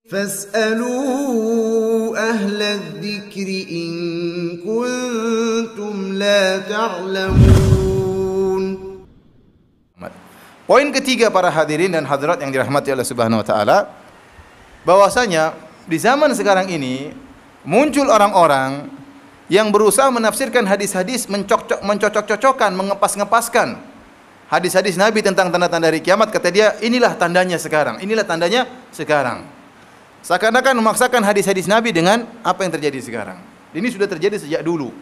فاسألوا أهل الذكر إن كنتم لا تعلمون. Poin ketiga para hadirin dan hadirat yang dirahmati Allah Subhanahu wa taala, bahwasanya di zaman sekarang ini muncul orang-orang yang berusaha menafsirkan hadis-hadis, mencocok-cocokkan, mengepas-ngepaskan hadis-hadis Nabi tentang tanda-tanda hari kiamat. Kata dia, inilah tandanya sekarang, inilah tandanya sekarang. Seakan-akan memaksakan hadis-hadis Nabi dengan apa yang terjadi sekarang. Ini sudah terjadi sejak dulu,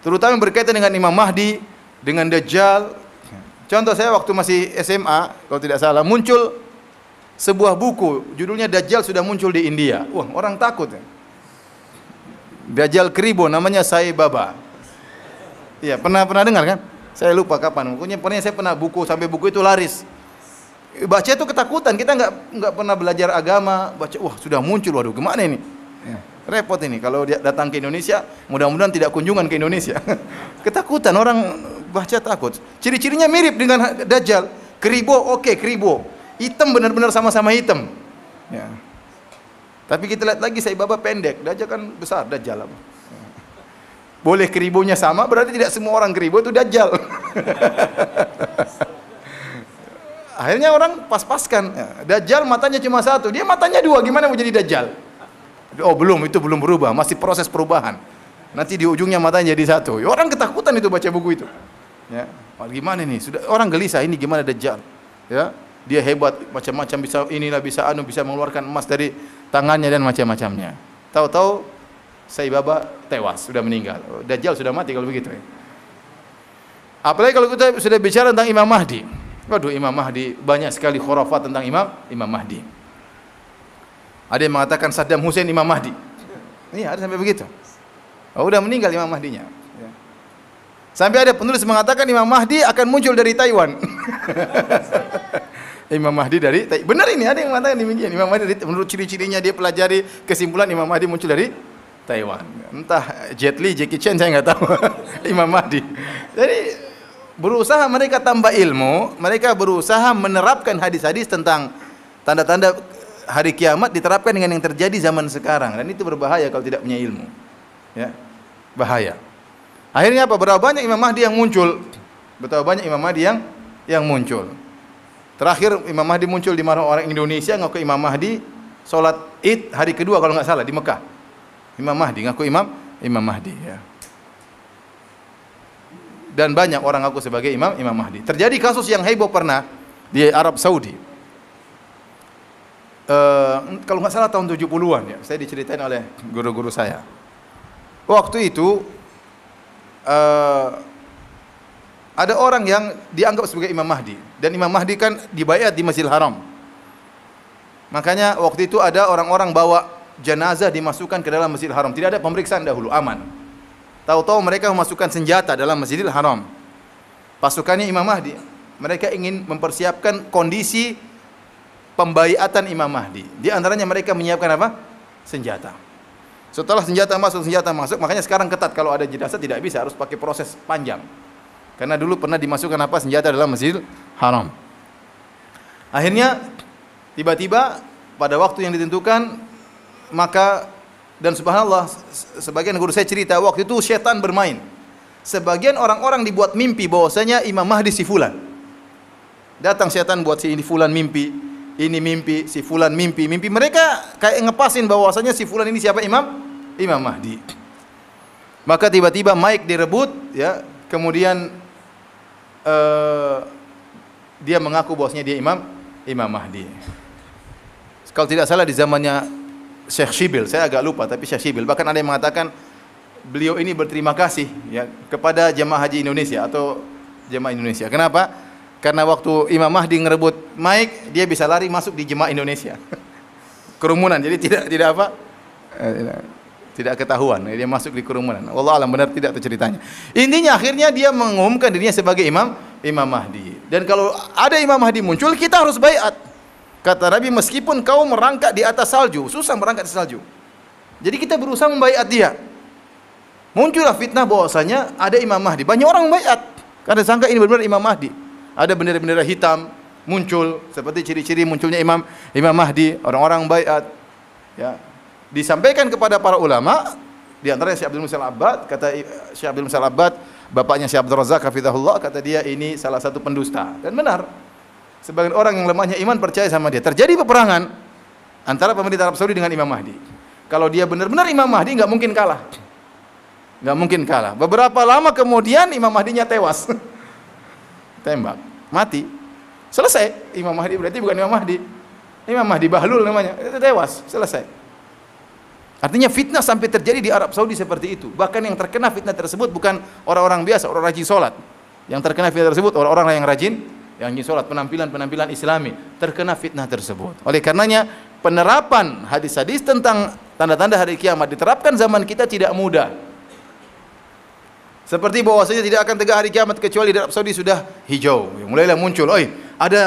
terutama berkaitan dengan Imam Mahdi, dengan Dajjal. Contoh, saya waktu masih SMA, kalau tidak salah, muncul sebuah buku, judulnya Dajjal sudah muncul di India. Wah, orang takut. Dajjal Kribo, namanya Sai Baba. Iya, pernah dengar kan? Saya lupa kapan. Pokoknya saya pernah buku, sampai buku itu laris. Baca itu ketakutan, kita nggak pernah belajar agama, baca, wah sudah muncul, waduh gimana ini? Ya, repot ini, kalau dia datang ke Indonesia, mudah-mudahan tidak kunjungan ke Indonesia. Ketakutan, orang baca takut. Ciri-cirinya mirip dengan Dajjal. Kribo, oke, kribo. Hitam, benar-benar sama-sama hitam. Ya. Tapi kita lihat lagi, Sai Baba pendek, Dajjal kan besar, Dajjal apa? Boleh kribonya sama, berarti tidak semua orang kribo itu Dajjal. Akhirnya orang pas-paskan. Dajjal matanya cuma satu, dia matanya dua, gimana mau jadi Dajjal? Oh belum, itu belum berubah, masih proses perubahan. Nanti di ujungnya matanya jadi satu. Ya, orang ketakutan itu baca buku itu. Ya, gimana nih? Sudah orang gelisah, ini gimana Dajjal? Ya, dia hebat, macam-macam, bisa inilah, bisa bisa mengeluarkan emas dari tangannya dan macam-macamnya. Tahu-tahu Sai Baba tewas, sudah meninggal. Dajjal sudah mati kalau begitu. Apalagi kalau kita sudah bicara tentang Imam Mahdi. Waduh, Imam Mahdi, banyak sekali khurafat tentang Imam Mahdi. Ada yang mengatakan Saddam Hussein Imam Mahdi. Iya, ada sampai begitu. Oh, udah meninggal Imam Mahdinya. Ya. Sampai ada penulis mengatakan Imam Mahdi akan muncul dari Taiwan. Imam Mahdi dari Taiwan. Benar ini, ada yang mengatakan demikian. Imam Mahdi menurut ciri-cirinya dia pelajari, kesimpulan Imam Mahdi muncul dari Taiwan. Entah Jet Li, Jackie Chan, saya nggak tahu. Imam Mahdi. Jadi berusaha mereka tambah ilmu, mereka berusaha menerapkan hadis-hadis tentang tanda-tanda hari kiamat, diterapkan dengan yang terjadi zaman sekarang, dan itu berbahaya kalau tidak punya ilmu. Ya, bahaya. Akhirnya apa? Berapa banyak Imam Mahdi yang muncul? Betapa banyak Imam Mahdi yang muncul. Terakhir Imam Mahdi muncul di mana orang Indonesia ngaku Imam Mahdi sholat Id hari kedua kalau nggak salah di Mekah. Imam Mahdi ngaku Imam Mahdi. Ya. Dan banyak orang ngaku sebagai Imam Mahdi. Terjadi kasus yang heboh pernah di Arab Saudi. Kalau nggak salah tahun 70-an ya, saya diceritain oleh guru-guru saya. Waktu itu ada orang yang dianggap sebagai Imam Mahdi, dan Imam Mahdi kan dibaiat di Masjidil Haram. Makanya waktu itu ada orang-orang bawa jenazah dimasukkan ke dalam Masjidil Haram, tidak ada pemeriksaan dahulu, aman. Tahu-tahu mereka memasukkan senjata dalam Masjidil Haram. Pasukannya Imam Mahdi. Mereka ingin mempersiapkan kondisi pembaiatan Imam Mahdi. Di antaranya mereka menyiapkan apa? Senjata. Setelah senjata masuk, makanya sekarang ketat, kalau ada jenazah tidak bisa, harus pakai proses panjang. Karena dulu pernah dimasukkan apa? Senjata dalam Masjidil Haram. Akhirnya tiba-tiba pada waktu yang ditentukan, maka, dan subhanallah, sebagian guru saya cerita waktu itu setan bermain. Sebagian orang-orang dibuat mimpi bahwasanya Imam Mahdi si fulan. Datang setan buat si ini fulan mimpi, ini mimpi, si fulan mimpi. Mimpi mereka kayak ngepasin bahwasanya si fulan ini siapa? Imam Mahdi. Maka tiba-tiba mic direbut, ya. Kemudian dia mengaku bahwasanya dia Imam Mahdi. Kalau tidak salah di zamannya Syekh Shibil, saya agak lupa, tapi Syekh Shibil. Bahkan ada yang mengatakan beliau ini berterima kasih ya kepada jemaah haji Indonesia atau jemaah Indonesia. Kenapa? Karena waktu Imam Mahdi ngerebut mic, dia bisa lari masuk di jemaah Indonesia. Kerumunan, jadi tidak apa? Tidak ketahuan, dia masuk di kerumunan. Wallah alam, benar tidak itu ceritanya. Intinya akhirnya dia mengumumkan dirinya sebagai Imam Mahdi. Dan kalau ada Imam Mahdi muncul, kita harus baiat. Kata Nabi, meskipun kau merangkak di atas salju, susah merangkak di salju. Jadi kita berusaha membaiat dia. Muncullah fitnah bahwasanya ada Imam Mahdi. Banyak orang membaiat karena sangka ini benar-benar Imam Mahdi. Ada bendera-bendera hitam, muncul seperti ciri-ciri munculnya Imam Mahdi, orang-orang baiat. Ya. Disampaikan kepada para ulama, di antaranya Syekh Abdul Muhsin Al-Abbad, kata Syekh Abdul Muhsin Al-Abbad, bapaknya Syekh Abdul Razak hafizahullah, kata dia ini salah satu pendusta. Dan benar. Sebagian orang yang lemahnya iman percaya sama dia. Terjadi peperangan antara pemerintah Arab Saudi dengan Imam Mahdi. Kalau dia benar-benar Imam Mahdi, enggak mungkin kalah. Enggak mungkin kalah. Beberapa lama kemudian Imam Mahdinya tewas. Tembak, mati. Selesai. Imam Mahdi berarti bukan Imam Mahdi. Imam Mahdi Bahlul namanya. Itu tewas, selesai. Artinya fitnah sampai terjadi di Arab Saudi seperti itu. Bahkan yang terkena fitnah tersebut bukan orang-orang biasa, orang rajin sholat. Yang terkena fitnah tersebut orang-orang yang rajin sholat, penampilan Islami terkena fitnah tersebut. Oleh karenanya penerapan hadis-hadis tentang tanda-tanda hari kiamat diterapkan zaman kita tidak mudah. Seperti bahwasanya tidak akan tegak hari kiamat kecuali di Arab Saudi sudah hijau. Mulailah muncul, ada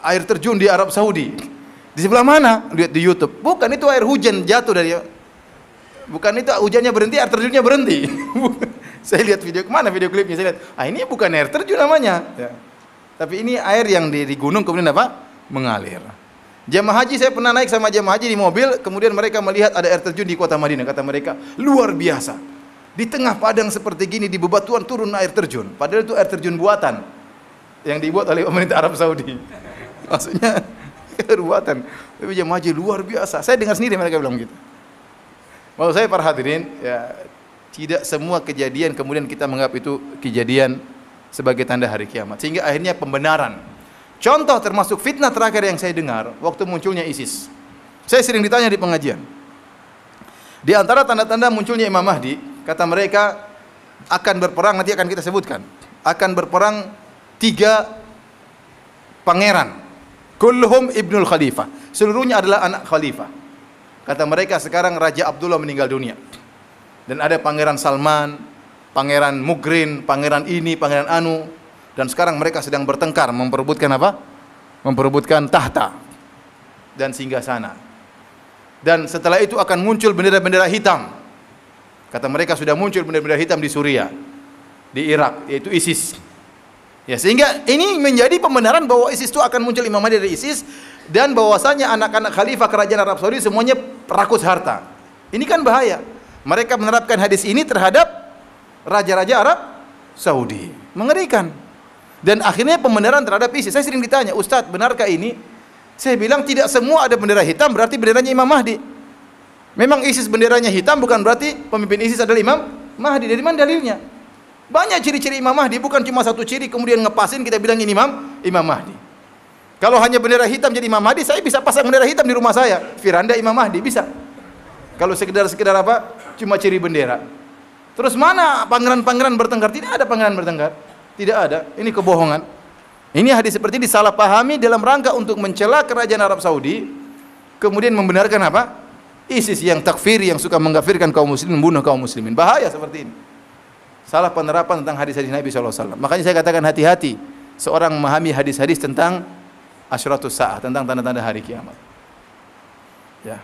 air terjun di Arab Saudi. Di sebelah mana? Lihat di YouTube. Bukan, itu air hujan jatuh dari. Bukan itu hujannya berhenti, air terjunnya berhenti. Saya lihat video, kemana video klipnya? Saya lihat, ini bukan air terjun namanya. Ya. Tapi ini air yang di gunung kemudian apa? Mengalir. Jamaah haji, saya pernah naik sama jamaah haji di mobil, kemudian mereka melihat ada air terjun di kota Madinah. Kata mereka, luar biasa. Di tengah padang seperti gini, di bebatuan turun air terjun. Padahal itu air terjun buatan yang dibuat oleh pemerintah Arab Saudi. Maksudnya buatan. Tapi jamaah haji luar biasa. Saya dengar sendiri mereka bilang gitu. Maksud saya para hadirin, ya, tidak semua kejadian kemudian kita menganggap itu kejadian sebagai tanda hari kiamat. Sehingga akhirnya pembenaran. Contoh termasuk fitnah terakhir yang saya dengar waktu munculnya ISIS. Saya sering ditanya di pengajian. Di antara tanda-tanda munculnya Imam Mahdi, kata mereka akan berperang, nanti akan kita sebutkan. Akan berperang 3 pangeran. Kulluhum ibnul khalifah. Seluruhnya adalah anak khalifah. Kata mereka sekarang Raja Abdullah meninggal dunia. Dan ada Pangeran Salman, Pangeran Mugrin, Pangeran ini, Pangeran anu. Dan sekarang mereka sedang bertengkar memperebutkan apa? Memperebutkan tahta dan singgasana. Dan setelah itu akan muncul bendera-bendera hitam. Kata mereka sudah muncul bendera-bendera hitam di Suriah, di Irak, yaitu ISIS. Ya, sehingga ini menjadi pembenaran bahwa ISIS itu akan muncul Imam Mahdi dari ISIS, dan bahwasanya anak-anak khalifah kerajaan Arab Saudi semuanya rakus harta. Ini kan bahaya. Mereka menerapkan hadis ini terhadap raja-raja Arab Saudi. Mengerikan. Dan akhirnya pembenaran terhadap ISIS. Saya sering ditanya, Ustadz, benarkah ini? Saya bilang tidak semua ada bendera hitam berarti benderanya Imam Mahdi. Memang ISIS benderanya hitam bukan berarti pemimpin ISIS adalah Imam Mahdi. Dari mana dalilnya? Banyak ciri-ciri Imam Mahdi, bukan cuma satu ciri kemudian ngepasin kita bilang ini Imam Mahdi. Kalau hanya bendera hitam jadi Imam Mahdi, saya bisa pasang bendera hitam di rumah saya. Firanda Imam Mahdi, bisa. Kalau sekedar apa? Cuma ciri bendera. Terus mana pangeran-pangeran bertengkar? Tidak ada pangeran bertengkar. Tidak ada. Ini kebohongan. Ini hadis seperti ini disalahpahami dalam rangka untuk mencela kerajaan Arab Saudi, kemudian membenarkan apa? ISIS yang takfiri, yang suka mengkafirkan kaum muslimin, membunuh kaum muslimin. Bahaya seperti ini. Salah penerapan tentang hadis-hadis Nabi SAW. Makanya saya katakan hati-hati seorang memahami hadis-hadis tentang asyratus sa'ah, tentang tanda-tanda hari kiamat. Ya.